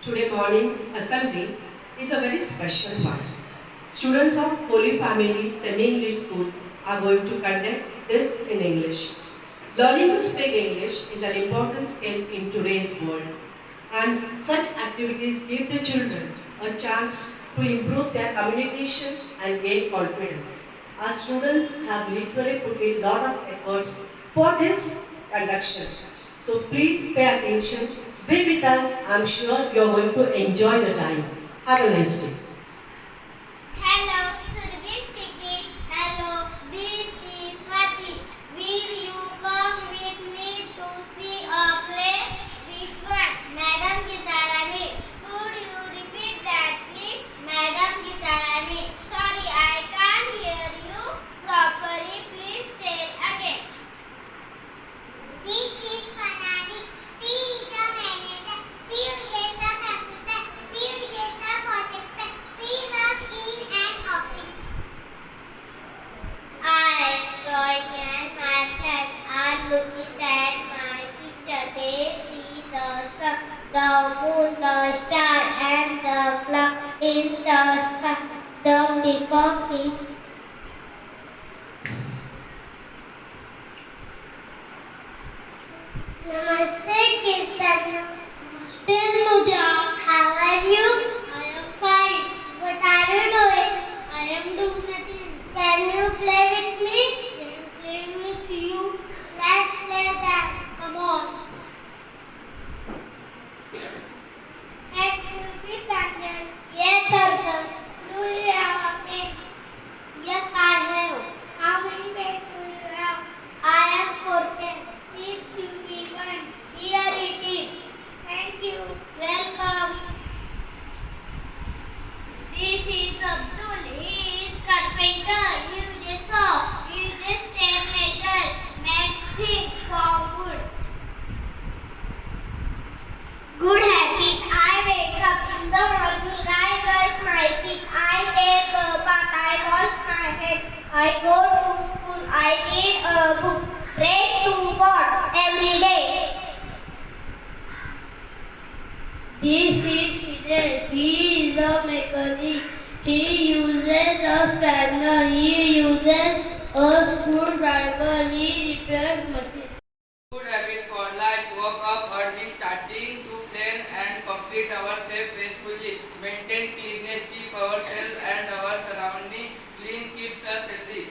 Today morning's assembly is a very special one. Students of Holy Family Semi-English School are going to conduct this in English. Learning to speak English is an important skill in today's world, and such activities give the children a chance to improve their communication and gain confidence. Our students have literally put in a lot of efforts for this conduction. So please pay attention, be with us. I'm sure you're going to enjoy the time. Have a nice day. Hello, Surabhi speaking. Hello, this is Swati. Will you come with me to see a play? Which one? Madam Gitarani. Could you repeat that, please? Madam Gitarani. Sorry, I can't hear you properly. Please tell again. This is Panani. C is the manager. C is the computer. C is the projector. C works in an office. I, Roy, and my friends are looking at my teacher. They see the sun, the moon, the star, and the cloud in the sky. The peacock is Namaste, Kirtan. Namaste, Nuja. How are you? I am fine. What are you doing? I am doing nothing. Can you play with me? Can you play with you? Let's play that. Come on. Excuse me, Kanjan. Yes, sir. Do you have a pen? Yes, I have. How many pens do you have? I have 4 pens. Please to be one. Here it is. Thank you. Welcome. This is Abdul. He is carpenter. You just saw. You just step metal. Makes things for wood. Good habit. I wake up in the morning. I brush my teeth. I take a bath. I wash my head. I go to school. I read a book. Pray to God every day. This is Fidel. He is a mechanic. He uses a spanner. He uses a screwdriver. He repairs machines. Good habit for life. Wake up early, starting to plan and complete ourselves faithfully. Maintain cleanliness, keep ourselves and our surroundings clean, keeps us healthy.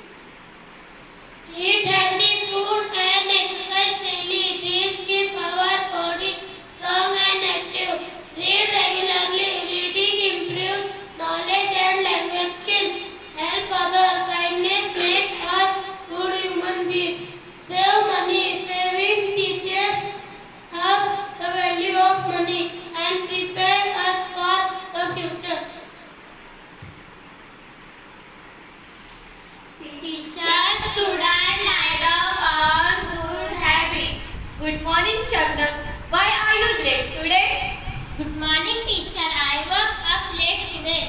Eat healthy food and exercise daily. This keeps our body strong and active. Read regularly. Reading improves knowledge and language skills. Help others. Kindness makes us good human beings. Save money. Saving teaches us the value of money and prepare us for the future. Teacher, student, line up on good habit. Good morning, Shabnam. Why are you late today? Good morning, teacher. I woke up late today.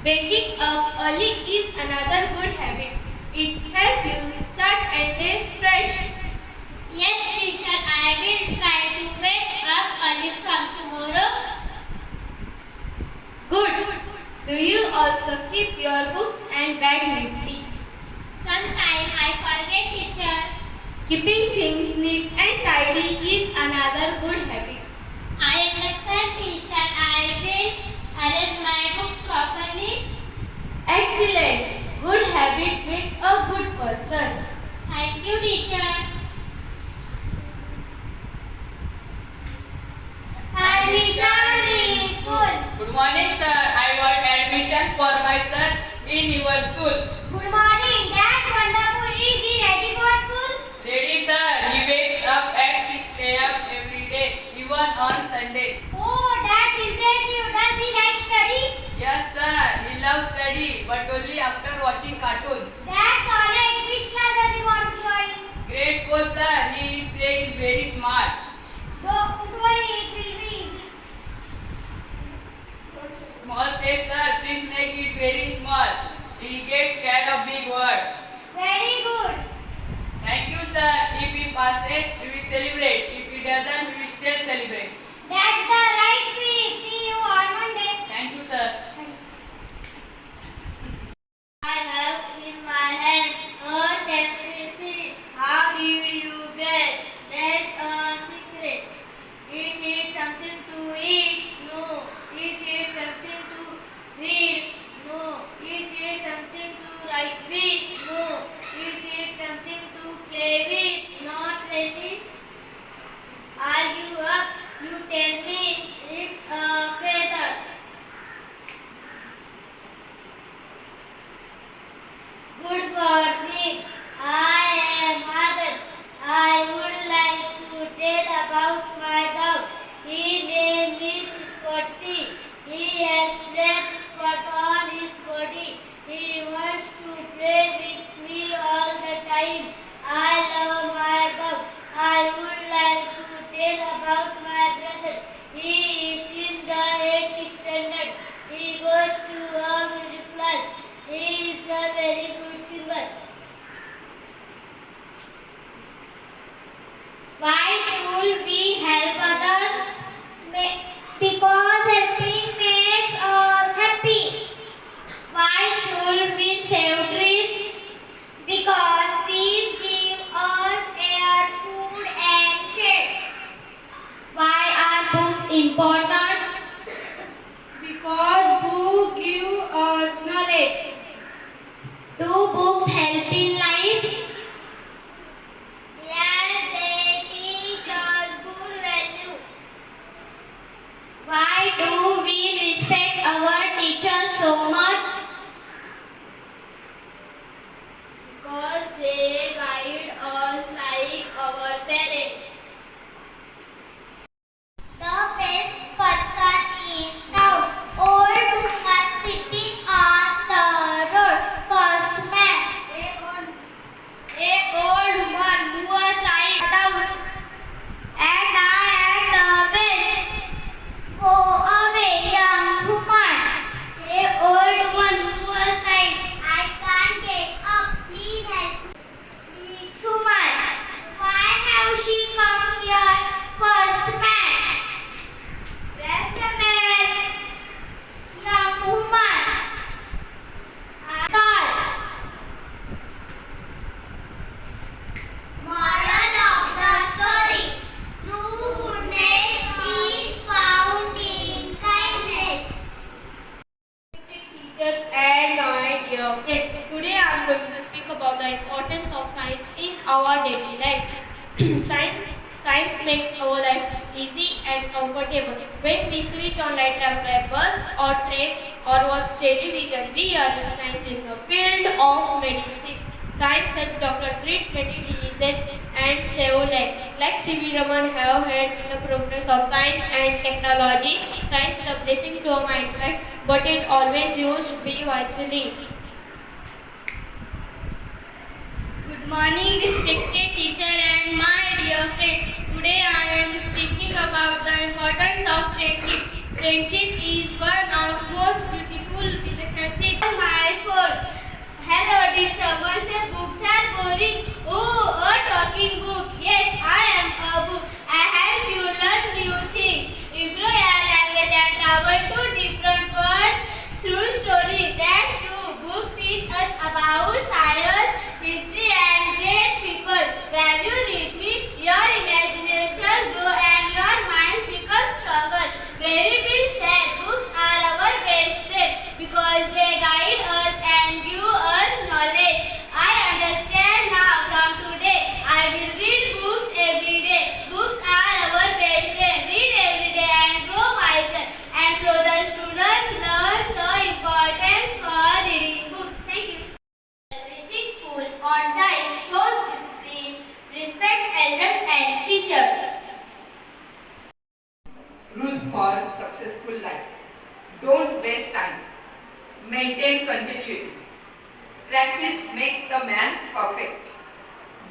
Waking up early is another good habit. It helps you start and day fresh. Yes, teacher. I will try to wake up early from tomorrow. Good. Do you also keep your books and bag neatly? Sometimes I forget, teacher. Keeping things neat and tidy is another good habit. I understand, teacher. I will arrange my books properly. Excellent. Good habit make a good person. Thank you, teacher. Admission in school. Good morning, sir. I want admission for my son in your school. Good morning. That's wonderful. Is he ready for school? Ready, sir. He wakes up at 6 a.m. every day, even on Sunday. Oh, that's impressive. Does he like study? Yes, sir. He loves study, but only after watching cartoons. That's alright. Which class does he want to join? Grade 4, sir. He says he's very smart. Don't worry, it will be easy. Small place, sir. Please make it very small. He gets scared of big words. Very good. Thank you, sir. If he passes, we will celebrate. If he doesn't, we will still celebrate. That's the right spirit. See you important? Because books give us knowledge. Do books help in life? Yes, they teach us good value. Why do we respect our teachers so much? Because they guide us like our parents. The best person in town. Old woman sitting on the road. First man. A old woman who was lying down. And I am the best. Go away, young woman. A old woman who was lying. I can't get up. Please help me. Rich woman. Why have she come here? First man. Press the bell. Young woman. Tall. Moral of the story. True goodness is found in kindness. Teachers and my dear friends. Today I am going to speak about the importance of science in our daily life. Science makes our life easy and comfortable. When we switch on light after a bus or train or watch television, we are in science in the field of medicine. Science helps doctors treat many diseases and save lives. Like C.V. Raman have had the progress of science and technology. Science is a blessing to our mankind, but it always used to be wisely. Good morning, respected teacher and my dear friend. Today I am speaking about the importance of friendship. Friendship is one of most beautiful relationships. My phone. Hello, did someone say books are boring? Oh, a talking book. Yes, I am a book. I help you learn new things, improve your language and travel to different worlds through stories. That's true. Book teach us about science, history and great people. When you read me, your imagination grows and your mind becomes stronger. Very well said. Books are our best friend because they guide us and give us knowledge. I understand now. From today, I will read books every day. Books are our best friend. Read every day and grow wiser. And so the student learn the importance for reading books. Thank you. Reaching school on time shows discipline, respect elders and teachers. Rules for successful life. Don't waste time. Maintain continuity. Practice makes the man perfect.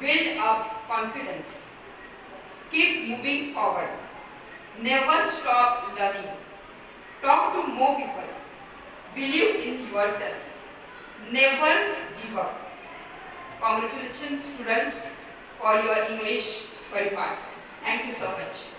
Build up confidence. Keep moving forward. Never stop learning. Talk to more people. Believe in yourself. Never give up. Congratulations students for your English qualified. Thank you so much.